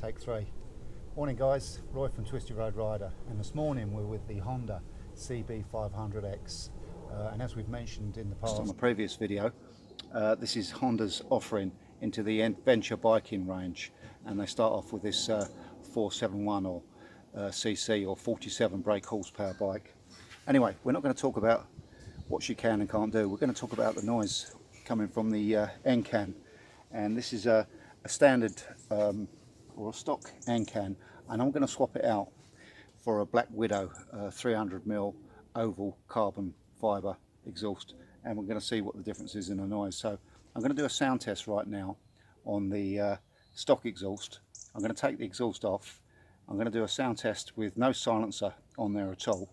Take 3. Morning guys, Roy from Twisty Road Rider, and this morning we're with the Honda CB500X, and as we've mentioned in the past on the previous video, this is Honda's offering into the adventure biking range, and they start off with this 471 or cc or 47 brake horsepower bike. Anyway, we're not going to talk about what she can and can't do. We're going to talk about the noise coming from the end can, and this is a standard or a stock end can, and I'm going to swap it out for a Blackwidow 300mm oval carbon fibre exhaust, and we're going to see what the difference is in the noise. So I'm going to do a sound test right now on the stock exhaust. I'm going to take the exhaust off. I'm going to do a sound test with no silencer on there at all,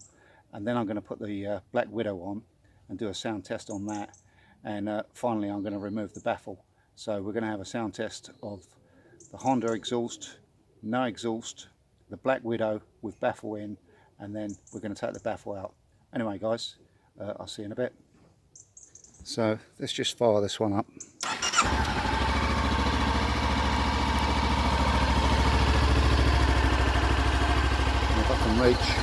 and then I'm going to put the Blackwidow on and do a sound test on that, and finally I'm going to remove the baffle. So we're going to have a sound test of the Honda exhaust, no exhaust, the Blackwidow with baffle in, and then we're going to take the baffle out. Anyway guys, I'll see you in a bit. So let's just fire this one up. And if I can reach.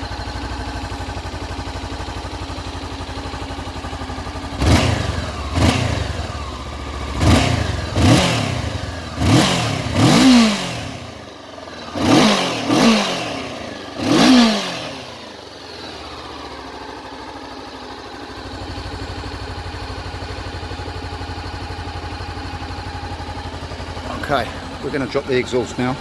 Okay, we're going to drop the exhaust now.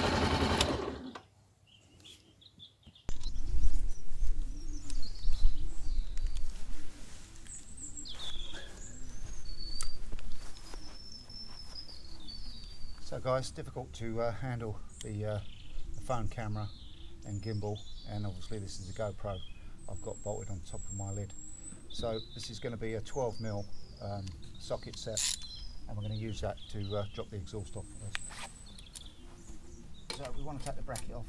So guys, difficult to handle the phone camera and gimbal, and obviously this is a GoPro I've got bolted on top of my lid. So this is going to be a 12mm socket set, and we're going to use that to drop the exhaust off first. So we want to take the bracket off.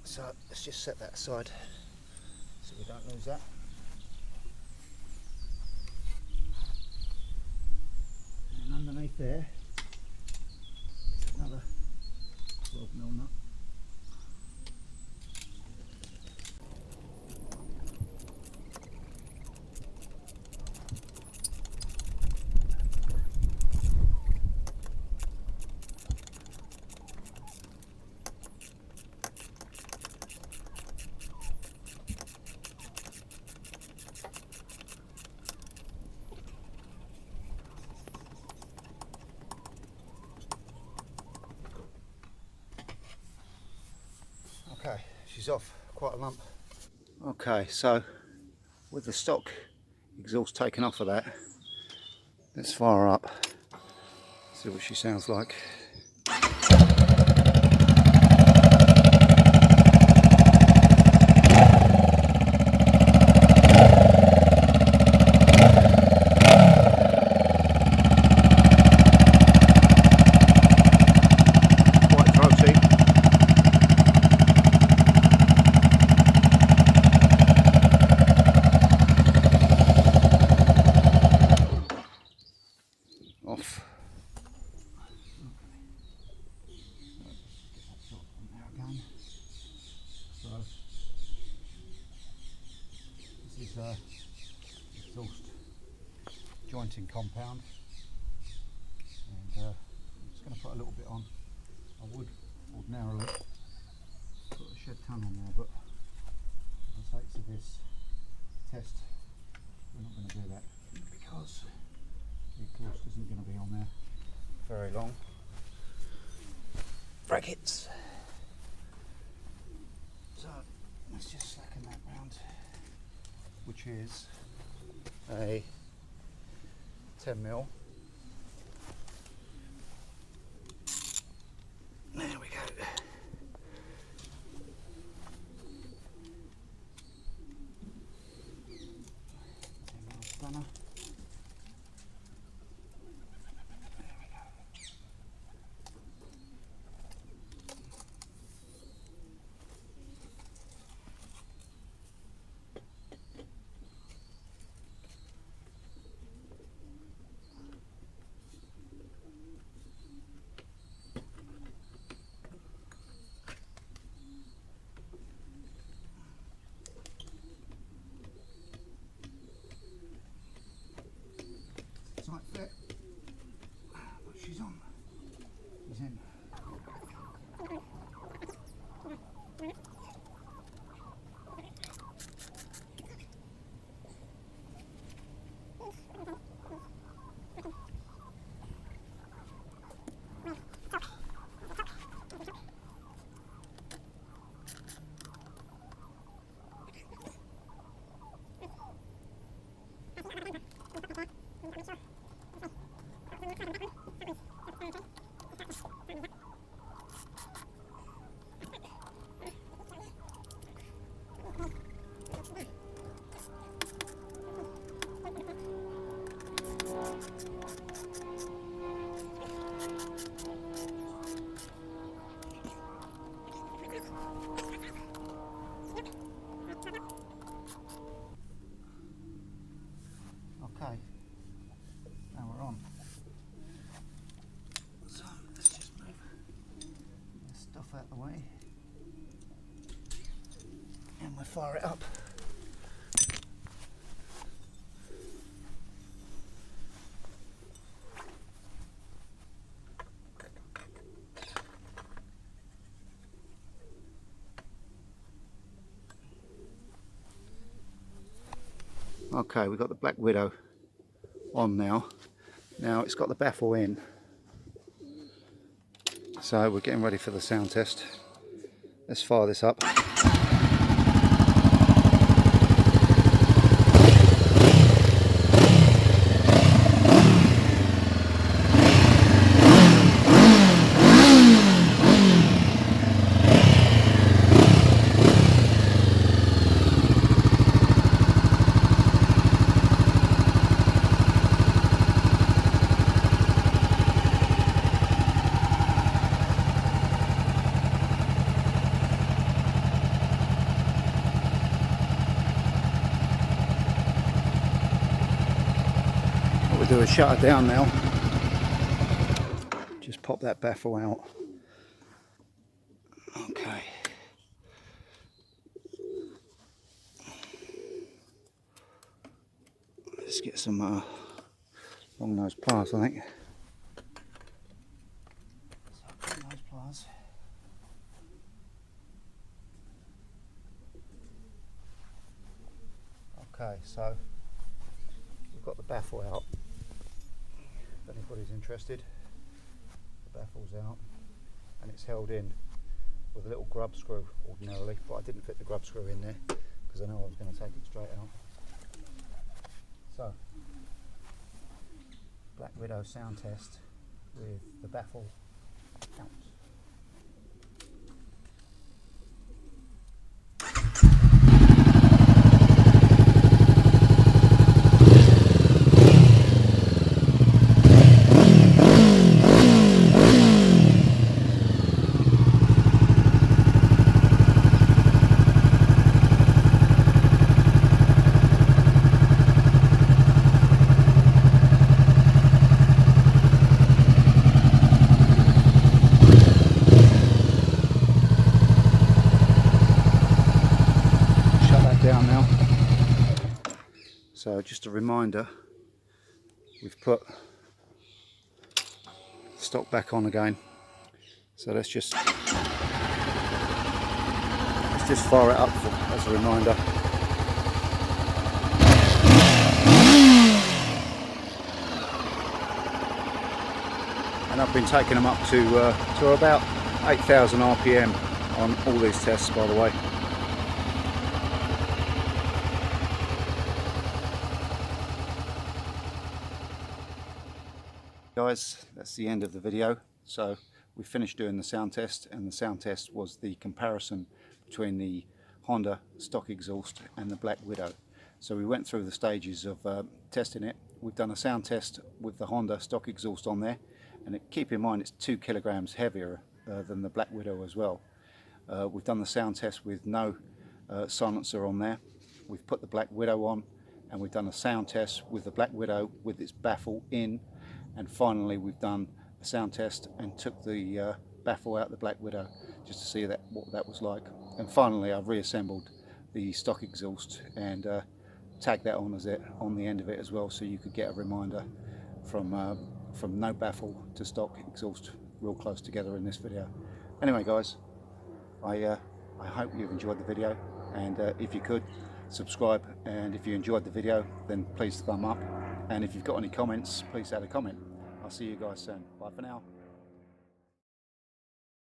So let's just set that aside so we don't lose that. And underneath there, another 12mm nut. Okay, she's off, quite a lump. Okay, so with the stock exhaust taken off of that, let's fire her up, see what she sounds like. Off. So this is exhaust jointing compound, and I'm just going to put a little bit on. I would ordinarily put a shed ton on there, but for the sakes of this test, we're not going to do that because the exhaust isn't going to be on there very long. Brackets. So let's just slacken that round, which is a 10mm. There we go. Spanner. out the way, and we'll fire it up. Okay, we've got the Blackwidow on now. Now it's got the baffle in, so we're getting ready for the sound test. Let's fire this up. What we'll do is shut her down now. Just pop that baffle out. Okay. Let's get some long nose pliers, I think. So, long nose pliers. Okay, so we've got the baffle out. If anybody's interested, the baffle's out and it's held in with a little grub screw ordinarily, but I didn't fit the grub screw in there because I know I was going to take it straight out. So, Blackwidow sound test with the baffle out. Down now. So just a reminder, we've put stock back on again. So let's just fire it up as a reminder. And I've been taking them up to about 8,000 RPM on all these tests, by the way. Guys, that's the end of the video. So we finished doing the sound test, and the sound test was the comparison between the Honda stock exhaust and the Blackwidow. So we went through the stages of testing it. We've done a sound test with the Honda stock exhaust on there, and keep in mind it's 2 kilograms heavier than the Blackwidow as well. We've done the sound test with no silencer on there. We've put the Blackwidow on, and we've done a sound test with the Blackwidow with its baffle in. And finally we've done a sound test and took the baffle out the Blackwidow just to see what that was like. And finally I've reassembled the stock exhaust and tagged that on the end of it as well, so you could get a reminder from no baffle to stock exhaust real close together in this video. Anyway guys, I hope you've enjoyed the video, and if you could subscribe, and if you enjoyed the video then please thumb up. And if you've got any comments, please add a comment. I'll see you guys soon. Bye for now.